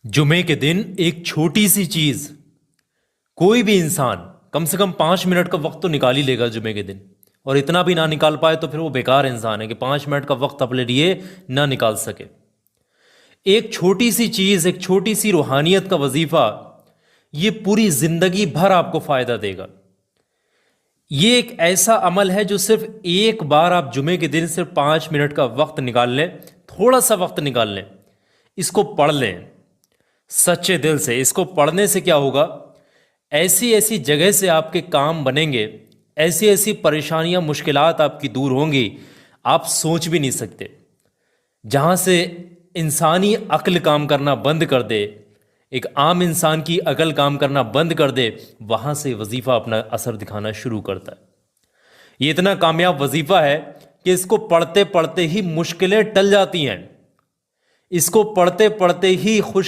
जुमे के दिन एक छोटी सी चीज, कोई भी इंसान कम से कम 5 मिनट का वक्त तो निकाल ही लेगा जुमे के दिन। और इतना भी ना निकाल पाए तो फिर वो बेकार इंसान है कि 5 मिनट का वक्त अपने लिए ना निकाल सके। एक छोटी सी चीज, एक छोटी सी रूहानियत का वजीफा, ये पूरी जिंदगी भर आपको फायदा देगा। ये एक ऐसा अमल है जो सिर्फ एक बार आप जुमे के दिन सिर्फ 5 मिनट का वक्त निकाल लें, थोड़ा सा वक्त निकाल लें, इसको पढ़ लें सच्चे दिल से। इसको पढ़ने से क्या होगा, ऐसी ऐसी जगह से आपके काम बनेंगे, ऐसी ऐसी परेशानियां मुश्किलात आपकी दूर होंगी, आप सोच भी नहीं सकते। जहां से इंसानी अक्ल काम करना बंद कर दे, एक आम इंसान की अकल काम करना बंद कर दे, वहां से वजीफा अपना असर दिखाना शुरू करता है। ये इतना कामयाब वजीफा है कि इसको पढ़ते पढ़ते ही मुश्किलें टल जाती हैं, इसको पढ़ते पढ़ते ही खुश